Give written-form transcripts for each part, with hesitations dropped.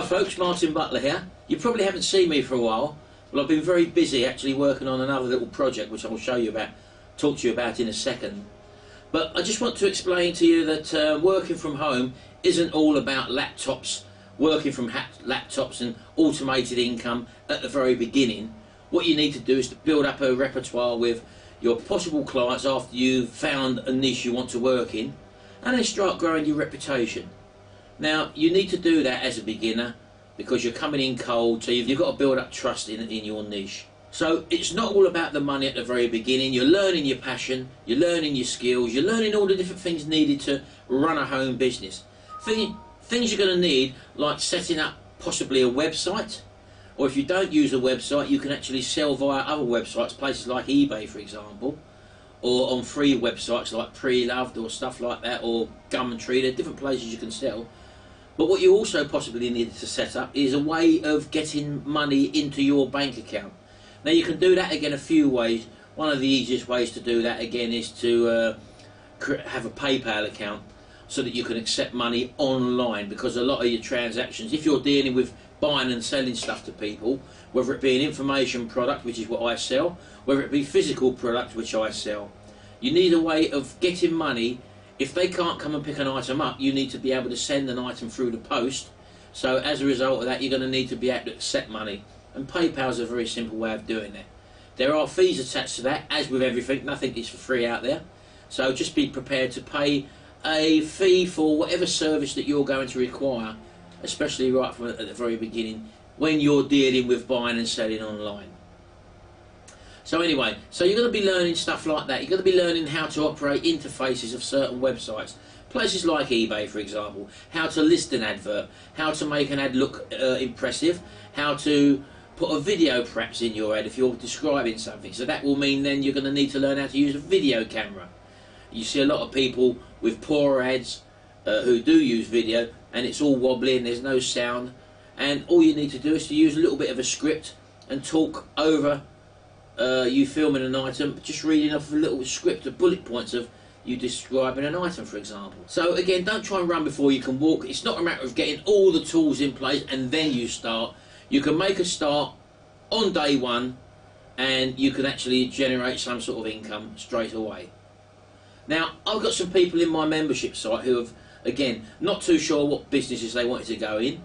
Hi folks, Martin Butler here. You probably haven't seen me for a while. Well, I've been very busy actually working on another little project which I'll show you about, talk to you about in a second. But I just want to explain to you that working from home isn't all about laptops, working from laptops and automated income at the very beginning. What you need to do is to build up a repertoire with your possible clients after you've found a niche you want to work in, and then start growing your reputation. Now, you need to do that as a beginner because you're coming in cold, so you've got to build up trust in your niche. So it's not all about the money at the very beginning. You're learning your passion, you're learning your skills, you're learning all the different things needed to run a home business. Things you're going to need, like setting up possibly a website, or if you don't use a website, you can actually sell via other websites, places like eBay for example, or on free websites like Pre-Loved or stuff like that, or Gumtree. There are different places you can sell. But what you also possibly need to set up is a way of getting money into your bank account. Now you can do that again a few ways. One of the easiest ways to do that again is to have a PayPal account so that you can accept money online, because a lot of your transactions, if you're dealing with buying and selling stuff to people, whether it be an information product, which is what I sell, whether it be physical product, which I sell, you need a way of getting money. If they can't come and pick an item up, you need to be able to send an item through the post. So as a result of that, you're going to need to be able to accept money. And PayPal is a very simple way of doing that. There are fees attached to that, as with everything. Nothing is for free out there. So just be prepared to pay a fee for whatever service that you're going to require, especially right from at the very beginning when you're dealing with buying and selling online. So anyway, so you're going to be learning stuff like that. You're going to be learning how to operate interfaces of certain websites. Places like eBay, for example. How to list an advert. How to make an ad look impressive. How to put a video perhaps in your ad if you're describing something. So that will mean then you're going to need to learn how to use a video camera. You see a lot of people with poor ads who do use video, and it's all wobbly and there's no sound. And all you need to do is to use a little bit of a script and talk over you filming an item, just reading off a little script of bullet points of you describing an item, for example. So again, don't try and run before you can walk. It's not a matter of getting all the tools in place and then you start. You can make a start on day one and you can actually generate some sort of income straight away. Now, I've got some people in my membership site who have, again, not too sure what businesses they wanted to go in,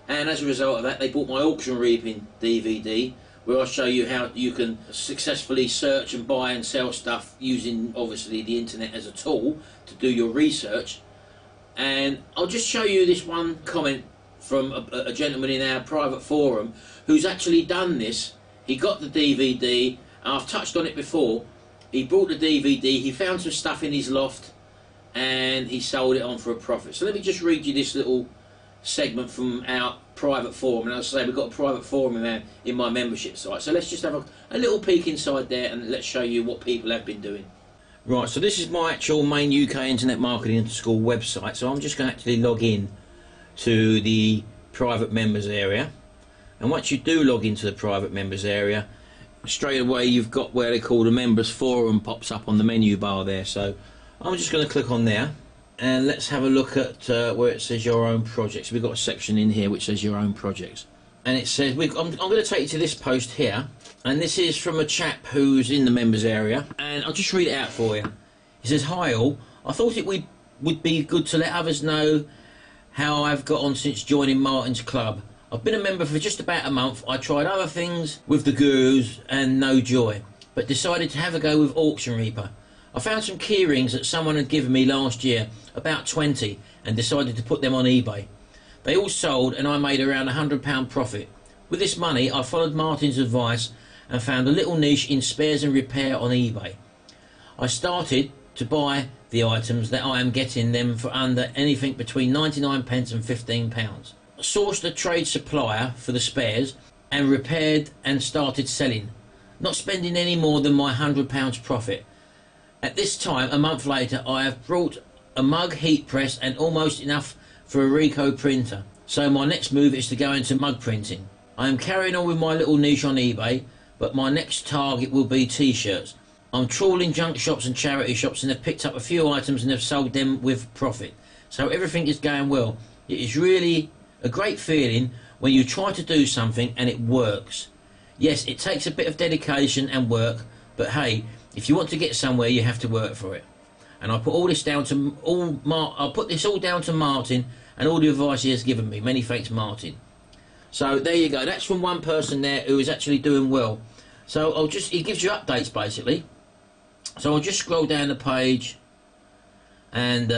and as a result of that they bought my auction reaping DVD, where I show you how you can successfully search and buy and sell stuff using obviously the internet as a tool to do your research. And I'll just show you this one comment from a gentleman in our private forum who's actually done this. He got the DVD, and I've touched on it before. He bought the DVD, he found some stuff in his loft and he sold it on for a profit. So let me just read you this little segment from our private forum. And as I say, we've got a private forum in my membership site. So let's just have a little peek inside there and let's show you what people have been doing. Right, so this is my actual main UK Internet Marketing School website. So I'm just going to actually log in to the private members area. And once you do log into the private members area, straight away you've got where they call the members forum pops up on the menu bar there. So I'm just going to click on there and let's have a look at where it says your own projects. We've got a section in here which says your own projects, and it says I'm going to take you to this post here, and this is from a chap who's in the members area, and I'll just read it out for you. It says, "Hi all, I thought it would be good to let others know how I've got on since joining Martin's Club. I've been a member for just about a month. I tried other things with the gurus and no joy, but decided to have a go with Auction Reaper. I found some key rings that someone had given me last year, about 20, and decided to put them on eBay. They all sold and I made around £100 profit. With this money I followed Martin's advice and found a little niche in spares and repair on eBay. I started to buy the items that I am getting them for under anything between 99p and £15. Sourced a trade supplier for the spares and repaired and started selling, not spending any more than my £100 profit. At this time, a month later, I have brought a mug heat press and almost enough for a Ricoh printer. So my next move is to go into mug printing. I am carrying on with my little niche on eBay, but my next target will be t-shirts. I'm trawling junk shops and charity shops and have picked up a few items and have sold them with profit. So everything is going well. It is really a great feeling when you try to do something and it works. Yes, it takes a bit of dedication and work, but hey, if you want to get somewhere, you have to work for it. And I put all this down to I'll put this all down to Martin and all the advice he has given me. Many thanks, Martin. So there you go. That's from one person there who is actually doing well. So he gives you updates basically. So I'll just scroll down the page and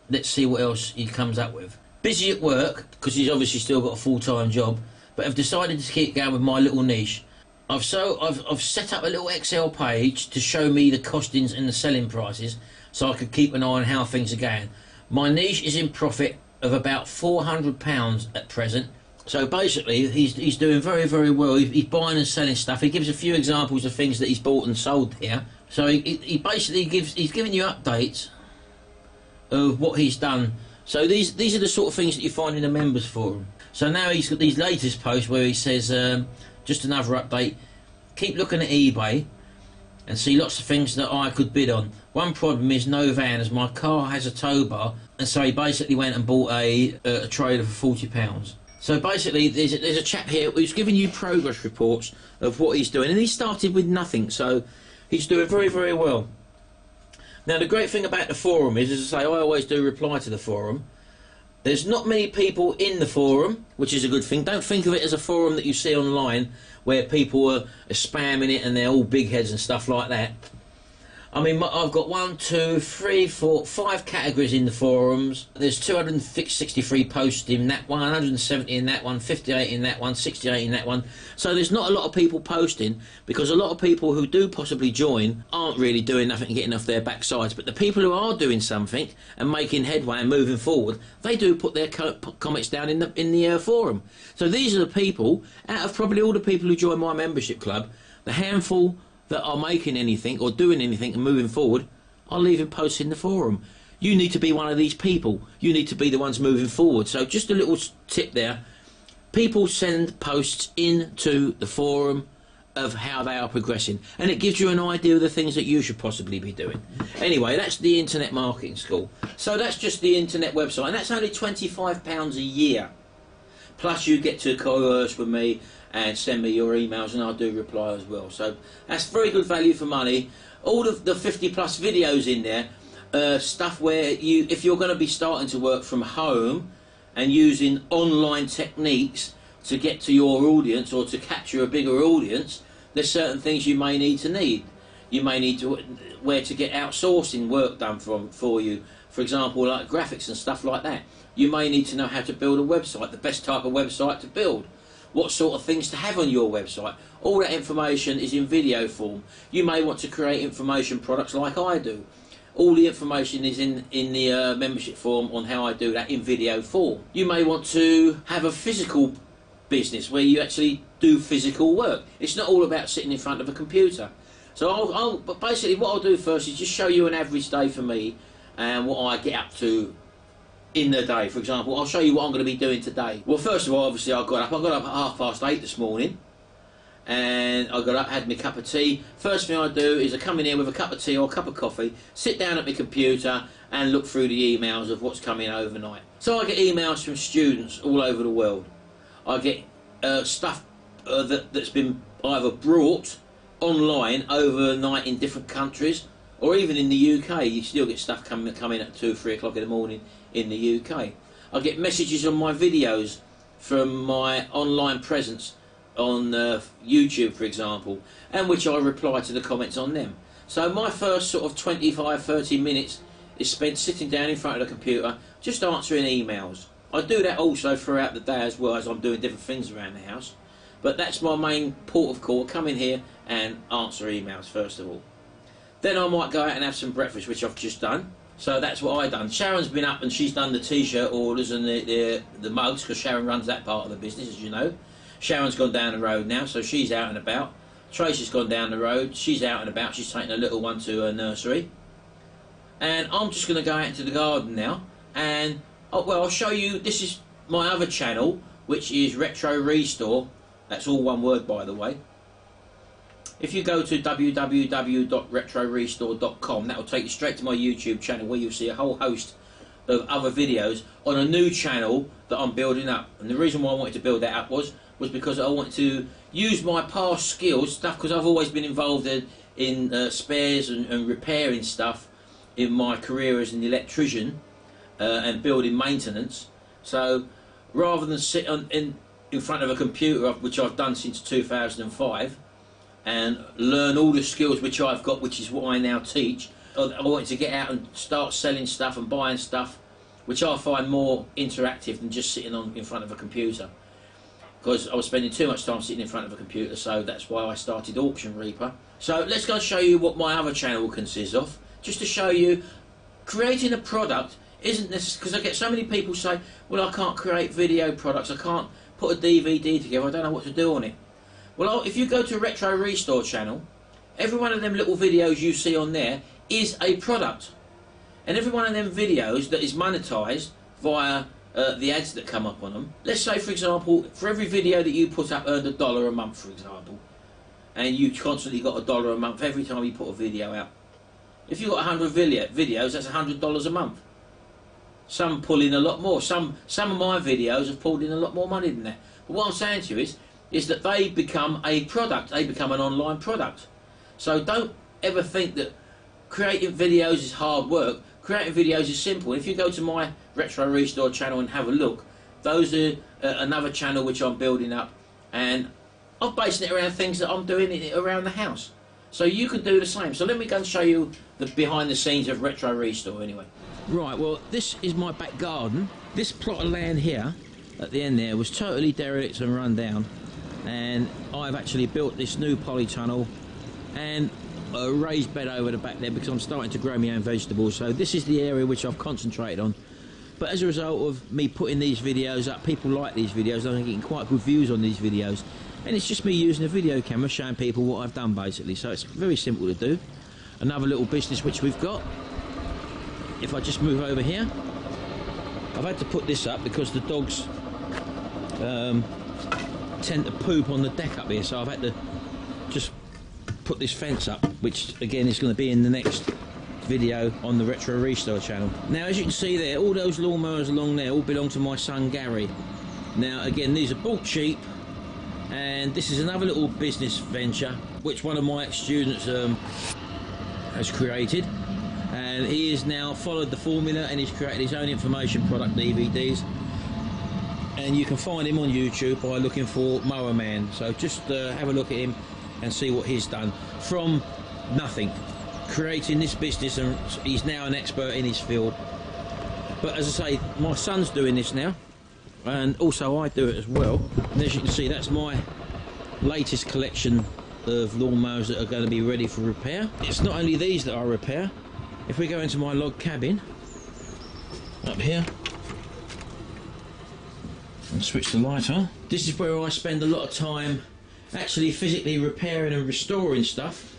let's see what else he comes up with. Busy at work, because he's obviously still got a full-time job, but I've decided to keep going with my little niche. I've set up a little Excel page to show me the costings and the selling prices, so I could keep an eye on how things are going. My niche is in profit of about £400 at present. So basically, he's doing very, very well. He's buying and selling stuff. He gives a few examples of things that he's bought and sold here. So he basically he's giving you updates of what he's done. So these are the sort of things that you find in the members forum. So now he's got these latest posts where he says, just another update, keep looking at eBay and see lots of things that I could bid on. One problem is no van, as my car has a tow bar, and so he basically went and bought a trailer for £40. So basically there's a chap here who's giving you progress reports of what he's doing, and he started with nothing, so he's doing very, very well. Now the great thing about the forum is, as I say, I always do reply to the forum. There's not many people in the forum, which is a good thing. Don't think of it as a forum that you see online where people are spamming it and they're all big heads and stuff like that. I mean, I've got 1, 2, 3, 4, 5 categories in the forums. There's 263 posts in that one, 170 in that one, 58 in that one, 68 in that one. So there's not a lot of people posting, because a lot of people who do possibly join aren't really doing nothing and getting off their backsides. But the people who are doing something and making headway and moving forward, they do put their comments down in the forum. So these are the people, out of probably all the people who join my membership club, the handful that are making anything or doing anything and moving forward, I'll leave him posts in the forum. You need to be one of these people. You need to be the ones moving forward. So just a little tip there. People send posts into the forum of how they are progressing, and it gives you an idea of the things that you should possibly be doing. Anyway, that's the Internet Marketing School. So that's just the internet website, and that's only £25 a year. Plus you get to converse with me and send me your emails, and I'll do reply as well. So that's very good value for money. All of the 50 plus videos in there, stuff where if you're going to be starting to work from home and using online techniques to get to your audience or to capture a bigger audience, there's certain things you may need. You may need to where to get outsourcing work done for you. For example, like graphics and stuff like that. You may need to know how to build a website, the best type of website to build, what sort of things to have on your website. All that information is in video form. You may want to create information products like I do. All the information is in the membership form on how I do that in video form. You may want to have a physical business where you actually do physical work. It's not all about sitting in front of a computer. So but basically what I'll do first is just show you an average day for me and what I get up to in the day. For example, I'll show you what I'm going to be doing today. Well, first of all, obviously I got up at 8:30 this morning, and I got up, had my cup of tea. First thing I do is I come in here with a cup of tea or a cup of coffee, sit down at my computer and look through the emails of what's coming overnight. So I get emails from students all over the world. I get stuff that's been either brought online overnight in different countries, or even in the UK. You still get stuff coming at 2 or 3 o'clock in the morning in the UK. I get messages on my videos from my online presence on YouTube, for example, and which I reply to the comments on them. So my first sort of 25-30 minutes is spent sitting down in front of the computer just answering emails. I do that also throughout the day as well, as I'm doing different things around the house, but that's my main port of call. Come in here and answer emails first of all. Then I might go out and have some breakfast, which I've just done. So that's what I've done. Sharon's been up and she's done the t-shirt orders and the mugs, because Sharon runs that part of the business, as you know. Sharon's gone down the road now, so she's out and about. Tracy's gone down the road, she's out and about, she's taking a little one to her nursery. And I'm just going to go out into the garden now, and I'll show you. This is my other channel, which is Retro Restore. That's all one word, by the way. If you go to www.retrorestore.com, that will take you straight to my YouTube channel, where you'll see a whole host of other videos on a new channel that I'm building up. And the reason why I wanted to build that up was because I wanted to use my past skills, stuff, because I've always been involved in spares and repairing stuff in my career as an electrician and building maintenance. So rather than sit in front of a computer, which I've done since 2005, and learn all the skills which I've got, which is what I now teach, I wanted to get out and start selling stuff and buying stuff, which I find more interactive than just sitting in front of a computer, because I was spending too much time sitting in front of a computer. So that's why I started Auction Reaper. So let's go and show you what my other channel consists of, just to show you creating a product isn't necessary, because I get so many people say, well, I can't create video products, I can't put a DVD together, I don't know what to do on it. Well, if you go to Retro Restore channel, every one of them little videos you see on there is a product, and every one of them videos that is monetized via the ads that come up on them. Let's say, for example, for every video that you put up earned $1 a month, for example, and you constantly got $1 a month every time you put a video out. If you've got 100 videos, that's $100 a month. Some pull in a lot more. Some of my videos have pulled in a lot more money than that. But what I'm saying to you is that they become a product. They become an online product. So don't ever think that creating videos is hard work. Creating videos is simple. If you go to my Retro Restore channel and have a look, those are another channel which I'm building up, and I'm basing it around things that I'm doing around the house. So you can do the same. So let me go and show you the behind the scenes of Retro Restore anyway. Right, well, this is my back garden. This plot of land here at the end there was totally derelict and run down, and I've actually built this new polytunnel and a raised bed over the back there because I'm starting to grow my own vegetables. So this is the area which I've concentrated on. But as a result of me putting these videos up, people like these videos, I'm getting quite good views on these videos, and it's just me using a video camera showing people what I've done basically. So it's very simple to do. Another little business which we've got, if I just move over here, I've had to put this up because the dogs tend to poop on the deck up here, so I've had to just put this fence up, which again is going to be in the next video on the Retro Restore channel. Now, as you can see there, all those lawnmowers along there all belong to my son Gary. Now again, these are bought cheap, and this is another little business venture which one of my ex-students has created, and he has now followed the formula and he's created his own information product DVDs, and you can find him on YouTube by looking for Mower Man. So just have a look at him and see what he's done from nothing, creating this business, and he's now an expert in his field. But as I say, my son's doing this now, and also I do it as well. And as you can see, that's my latest collection of lawnmowers that are going to be ready for repair. It's not only these that I repair. If we go into my log cabin up here and switch the light on, this is where I spend a lot of time actually physically repairing and restoring stuff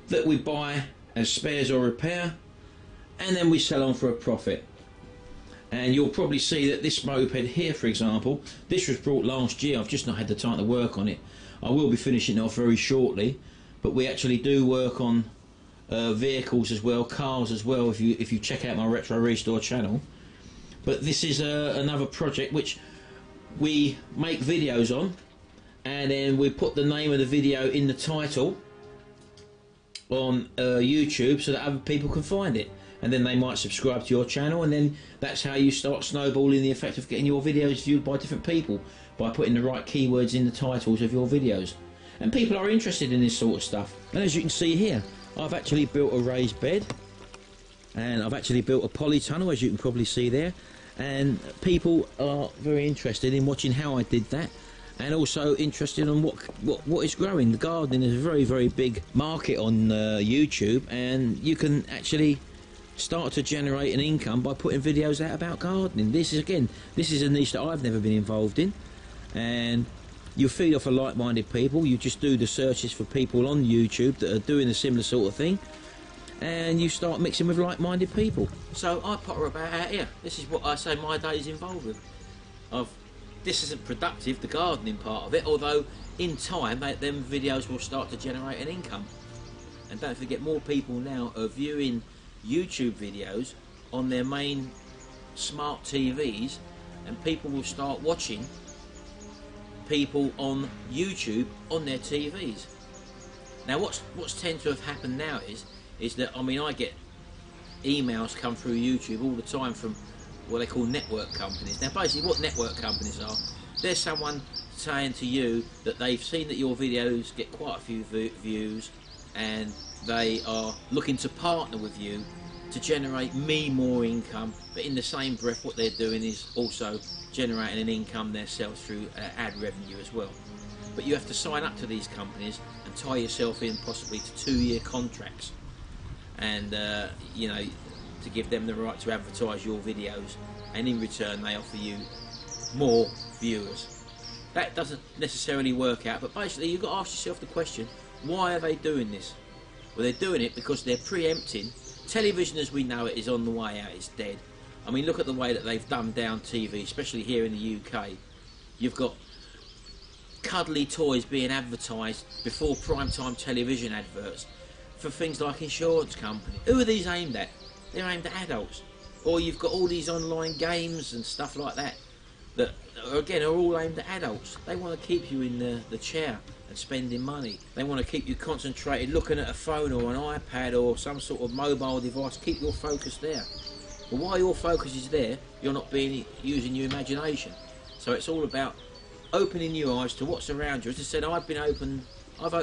that we buy as spares or repair, and then we sell on for a profit. And you'll probably see that this moped here, for example, this was brought last year. I've just not had the time to work on it. I will be finishing it off very shortly, but we actually do work on vehicles as well, cars as well, if you check out my Retro Restore channel. But this is another project which we make videos on, and then we put the name of the video in the title on YouTube so that other people can find it, and then they might subscribe to your channel, and then that's how you start snowballing the effect of getting your videos viewed by different people, by putting the right keywords in the titles of your videos. And people are interested in this sort of stuff. And as you can see here, I've actually built a raised bed, and I've actually built a polytunnel, as you can probably see there, and people are very interested in watching how I did that, and also interested in what is growing. The gardening is a very, very big market on YouTube, and you can actually start to generate an income by putting videos out about gardening. This is a niche that I've never been involved in, and you feed off of like-minded people. You just do the searches for people on YouTube that are doing a similar sort of thing, and you start mixing with like-minded people. So I potter about out here. This is what I say my day is involved with. This isn't productive, the gardening part of it, although in time them videos will start to generate an income. And don't forget, more people now are viewing YouTube videos on their main smart TVs, and people will start watching people on YouTube on their TVs. Now what's tend to have happened now is that, I mean, I get emails come through YouTube all the time from what they call network companies. Now basically what network companies are, there's someone saying to you that they've seen that your videos get quite a few views, and they are looking to partner with you to generate me more income, but in the same breath what they're doing is also generating an income themselves through ad revenue as well. But you have to sign up to these companies and tie yourself in possibly to 2-year contracts, and you know, to give them the right to advertise your videos, and in return they offer you more viewers. That doesn't necessarily work out, but basically you've got to ask yourself the question, why are they doing this? Well, they're doing it because they're preempting. Television as we know it is on the way out, it's dead. I mean, look at the way that they've dumbed down TV, especially here in the UK. You've got cuddly toys being advertised before primetime television adverts for things like insurance companies. Who are these aimed at? They're aimed at adults. Or you've got all these online games and stuff like that that, again, are all aimed at adults. They want to keep you in the chair and spending money. They want to keep you concentrated looking at a phone or an iPad or some sort of mobile device, keep your focus there. But while your focus is there, you're not using your imagination. So it's all about opening your eyes to what's around you. As I said, I've opened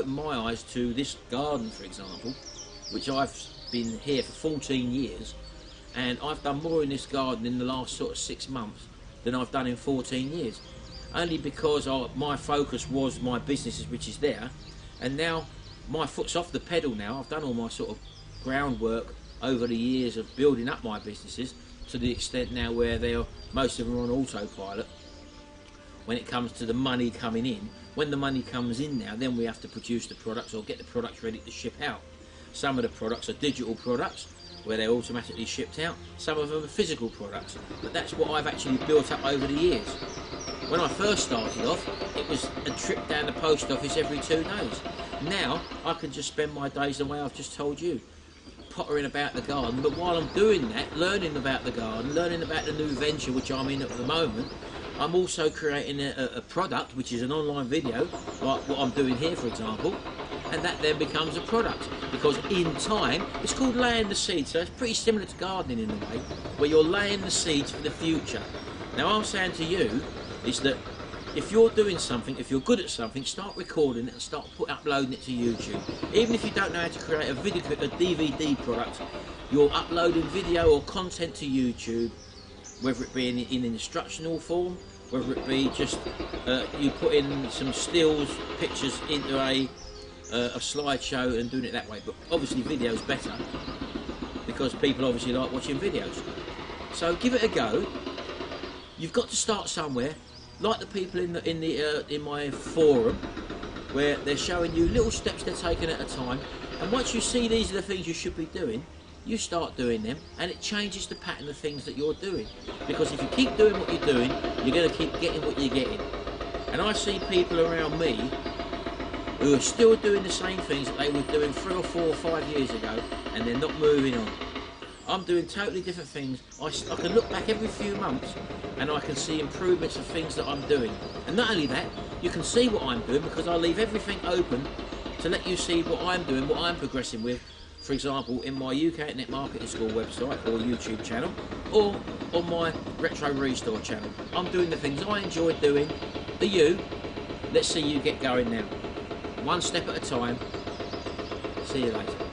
my eyes to this garden, for example, which I've been here for 14 years, and I've done more in this garden in the last sort of 6 months than I've done in 14 years. Only because my focus was my businesses, which is there, and now my foot's off the pedal now. I've done all my sort of groundwork over the years of building up my businesses to the extent now where most of them are on autopilot. When it comes to the money coming in, when the money comes in now, then we have to produce the products or get the products ready to ship out. Some of the products are digital products where they're automatically shipped out. Some of them are physical products, but that's what I've actually built up over the years. When I first started off, it was a trip down the post office every 2 days. Now I can just spend my days the way I've just told you, pottering about the garden. But while I'm doing that, learning about the garden, learning about the new venture which I'm in at the moment, I'm also creating a product which is an online video, like what I'm doing here, for example, and that then becomes a product, because in time, it's called laying the seeds. So it's pretty similar to gardening in a way, where you're laying the seeds for the future. Now I'm saying to you is that if you're doing something, if you're good at something, start recording it and start uploading it to YouTube. Even if you don't know how to create a DVD product, you're uploading video or content to YouTube, whether it be in instructional form, whether it be just you put in some stills, pictures into a slideshow and doing it that way. But obviously video's better because people obviously like watching videos. So give it a go. You've got to start somewhere. Like the people in my forum, where they're showing you little steps they're taking at a time, and once you see these are the things you should be doing, you start doing them, and it changes the pattern of things that you're doing. Because if you keep doing what you're doing, you're going to keep getting what you're getting. And I see people around me who are still doing the same things that they were doing 3 or 4 or 5 years ago, and they're not moving on. I'm doing totally different things. I can look back every few months and I can see improvements of things that I'm doing. And not only that, you can see what I'm doing because I leave everything open to let you see what I'm doing, what I'm progressing with. For example, in my UK Internet Marketing School website or YouTube channel, or on my Retro Restore channel. I'm doing the things I enjoy doing. For you, let's see you get going now. One step at a time. See you later.